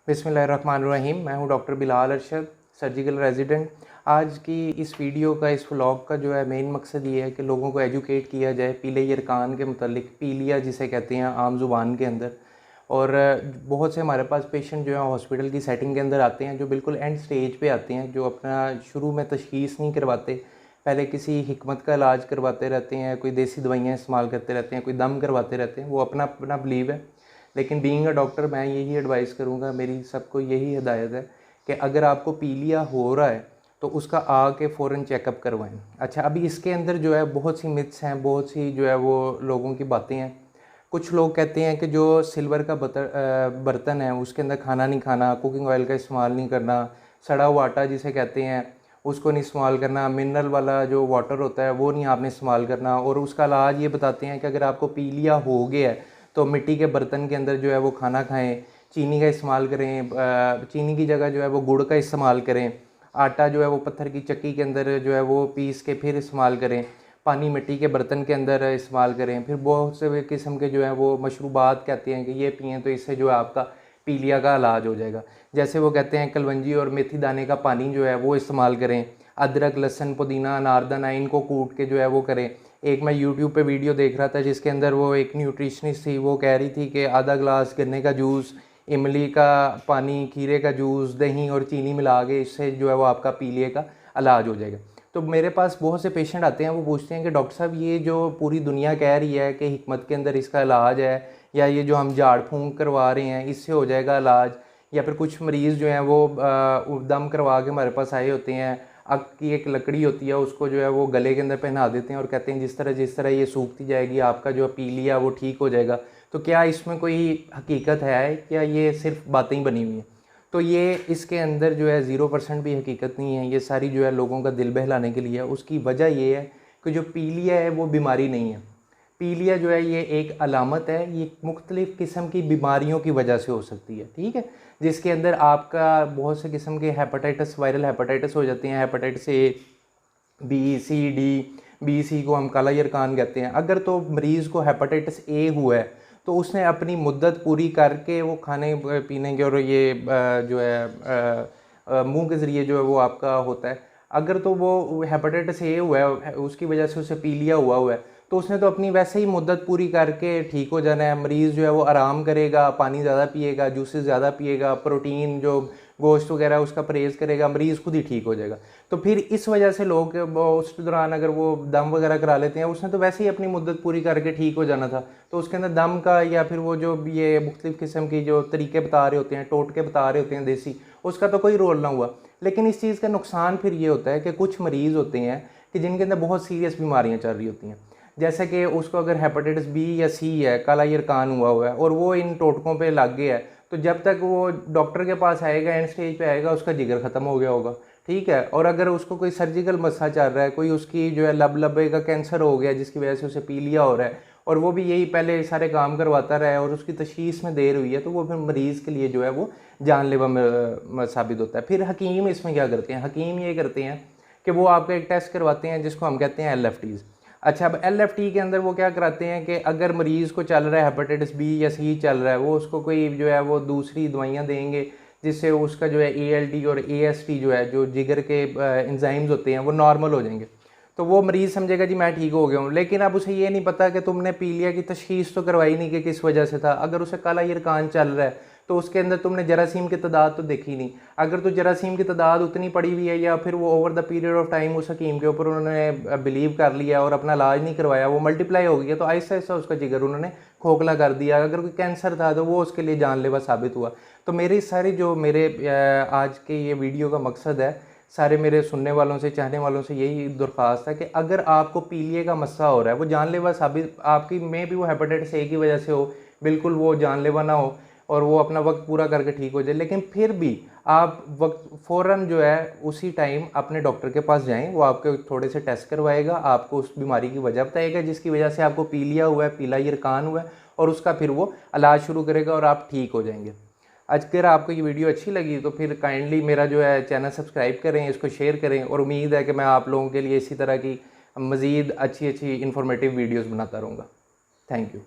बिस्मिल्लाहिर्रहमानिर्रहीम। मैं हूं doctor Bilal Arshad, surgical resident. आज की इस वीडियो का, इस व्लॉग का जो है मेन मकसद ये है कि लोगों को एजुकेट किया जाए पीले यरकान के मतलब, पीलिया जिसे कहते हैं आम ज़ुबान के अंदर। और बहुत से हमारे पास पेशेंट जो है हॉस्पिटल की सेटिंग के अंदर आते हैं, जो बिल्कुल एंड स्टेज पे आते हैं, जो अपना शुरू में तशख़ीस नहीं करवाते, पहले किसी हिकमत का इलाज करवाते रहते हैं, कोई देसी दवाइयाँ इस्तेमाल करते रहते हैं, कोई दम करवाते रहते हैं। वो अपना अपना बिलीव है, लेकिन बीइंग अ डॉक्टर मैं यही एडवाइस करूँगा, मेरी सबको यही हिदायत है कि अगर आपको पीलिया हो रहा है तो उसका आके फ़ौरन चेकअप करवाएं। अच्छा, अभी इसके अंदर जो है बहुत सी मिथ्स हैं, बहुत सी जो है वो लोगों की बातें हैं। कुछ लोग कहते हैं कि जो सिल्वर का बर्तन है उसके अंदर खाना नहीं खाना, कुकिंग ऑयल का इस्तेमाल नहीं करना, सड़ा हुआ आटा जिसे कहते हैं उसको नहीं इस्तेमाल करना, मिनरल वाला जो वाटर होता है वो नहीं आपने इस्तेमाल करना। और उसका इलाज ये बताते हैं कि अगर आपको पीलिया हो गया है तो मिट्टी के बर्तन के अंदर जो है वो खाना खाएं, चीनी का इस्तेमाल करें, चीनी की जगह जो है वो गुड़ का इस्तेमाल करें, आटा जो है वो पत्थर की चक्की के अंदर जो है वो पीस के फिर इस्तेमाल करें, पानी मिट्टी के बर्तन के अंदर इस्तेमाल करें। फिर बहुत से किस्म के जो है वो मशरूबात कहते हैं कि ये पिएँ तो इससे जो है आपका पीलिया का इलाज हो जाएगा। जैसे वो कहते हैं कलवंजी और मेथी दाने का पानी जो है वो इस्तेमाल करें, अदरक लहसुन पुदीना अनारदाना इनको कूट के जो है वो करें। एक मैं यूट्यूब पे वीडियो देख रहा था जिसके अंदर वो एक न्यूट्रिशनिस्ट थी, वो कह रही थी कि आधा गिलास गन्ने का जूस, इमली का पानी, खीरे का जूस, दही और चीनी मिला के इससे जो है वो आपका पीलिया का इलाज हो जाएगा। तो मेरे पास बहुत से पेशेंट आते हैं, वो पूछते हैं कि डॉक्टर साहब ये जो पूरी दुनिया कह रही है कि हिकमत के अंदर इसका इलाज है, या ये जो हम झाड़ फूंक करवा रहे हैं इससे हो जाएगा इलाज, या फिर कुछ मरीज़ जो हैं वो दम करवा के हमारे पास आए होते हैं, आग की एक लकड़ी होती है उसको जो है वो गले के अंदर पहना देते हैं और कहते हैं जिस तरह ये सूखती जाएगी आपका जो पीलिया वो ठीक हो जाएगा। तो क्या इसमें कोई हकीकत है, क्या ये सिर्फ बातें ही बनी हुई हैं? तो ये इसके अंदर जो है 0% भी हकीकत नहीं है, ये सारी जो है लोगों का दिल बहलाने के लिए है। उसकी वजह ये है कि जो पीलिया है वो बीमारी नहीं है। पीलिया जो है ये एक अलामत है, ये मुख्तलिफ़ किस्म की बीमारियों की वजह से हो सकती है, ठीक है, जिसके अंदर आपका बहुत से किस्म के हेपेटाइटिस, वायरल हेपेटाइटिस हो जाते हैं, hepatitis A, B, C, D. B, C को हम काला यरकान कहते हैं। अगर तो मरीज़ को हेपेटाइटिस ए हुआ है तो उसने अपनी मुद्दत पूरी करके वो खाने पीने के और ये जो है मुंह के ज़रिए जो है वो आपका होता है। अगर तो वो हेपेटाइटिस ए हुआ है, उसकी वजह से उसे पीलिया हुआ है, तो उसने तो अपनी वैसे ही मुद्दत पूरी करके ठीक हो जाना है। मरीज़ जो है वो आराम करेगा, पानी ज़्यादा पिएगा, जूसेस ज़्यादा पिएगा, प्रोटीन जो गोश्त वगैरह उसका परहेज़ करेगा, मरीज़ खुद ही ठीक हो जाएगा। तो फिर इस वजह से लोग उस दौरान अगर वो दम वगैरह करा लेते हैं, उसने तो वैसे ही अपनी मुद्दत पूरी करके ठीक हो जाना था, तो उसके अंदर दम का या फिर वो जो ये मुख्तलिफ़ किस्म की जो तरीके बता रहे होते हैं, टोटके बता रहे होते हैं देसी, उसका तो कोई रोल ना हुआ। लेकिन इस चीज़ का नुकसान फिर ये होता है कि कुछ मरीज़ होते हैं कि जिनके अंदर बहुत सीरियस बीमारियाँ चल रही होती हैं, जैसे कि उसको अगर हेपेटाइटिस बी या सी है, काला यरकान हुआ है और वो इन टोटकों पे लग गया है, तो जब तक वो डॉक्टर के पास आएगा, एंड स्टेज पे आएगा, उसका जिगर ख़त्म हो गया होगा, ठीक है। और अगर उसको कोई सर्जिकल मसला चल रहा है, कोई उसकी जो है लबे का कैंसर हो गया जिसकी वजह से उसे पीलिया हो रहा है, और वो भी यही पहले सारे काम करवाता रहा है और उसकी तशख़ीस में देर हुई है, तो वो फिर मरीज़ के लिए जो है वो जानलेवा साबित होता है। फिर हकीम इसमें क्या करते हैं? हकीम ये करते हैं कि वो आपका एक टेस्ट करवाते हैं जिसको हम कहते हैं LFTs। अच्छा, अब LFT के अंदर वो क्या कराते हैं कि अगर मरीज़ को चल रहा है हेपेटाइटिस बी या सी चल रहा है, वो उसको कोई जो है वो दूसरी दवाइयाँ देंगे जिससे उसका जो है ALT और AST जो है, जो जिगर के एंजाइम्स होते हैं, वो नॉर्मल हो जाएंगे। तो वो मरीज़ समझेगा जी मैं ठीक हो गया हूँ, लेकिन अब उसे ये नहीं पता कि तुमने पीलिया की तशख़ीस तो करवाई नहीं कि किस वजह से था। अगर उसे काला यरकान चल रहा है तो उसके अंदर तुमने जरासीम की तादाद तो देखी नहीं। अगर तो जरासीम की तादाद उतनी पड़ी हुई है, या फिर वो over the period of time उस हकीम के ऊपर उन्होंने बिलीव कर लिया और अपना इलाज नहीं करवाया, वो मल्टीप्लाई हो गया, तो आहिस्ता आहिस्ता उसका जिगर उन्होंने खोखला कर दिया। अगर कोई कैंसर था तो वो उसके लिए जानलेवा साबित हुआ। तो मेरी सारी जो मेरे आज के ये वीडियो का मकसद है, सारे मेरे सुनने वालों से, चाहने वालों से यही दरख्वास्त है कि अगर आपको पीलिया का मसला हो रहा है, वो जानलेवा साबित आपकी में भी वो हेपेटाइटिस ए की वजह से हो, बिल्कुल वो जानलेवा ना हो और वो अपना वक्त पूरा करके ठीक हो जाए, लेकिन फिर भी आप वक्त फ़ौरन जो है उसी टाइम अपने डॉक्टर के पास जाएं। वो आपके थोड़े से टेस्ट करवाएगा, आपको उस बीमारी की वजह बताएगा जिसकी वजह से आपको पीलिया हुआ है, पीला यरकान हुआ है, और उसका फिर वो इलाज शुरू करेगा और आप ठीक हो जाएंगे। अगर आपको ये वीडियो अच्छी लगी तो फिर काइंडली मेरा जो है चैनल सब्सक्राइब करें, इसको शेयर करें, और उम्मीद है कि मैं आप लोगों के लिए इसी तरह की मज़ीद अच्छी इंफॉर्मेटिव वीडियोज़ बनाता रहूँगा। Thank you.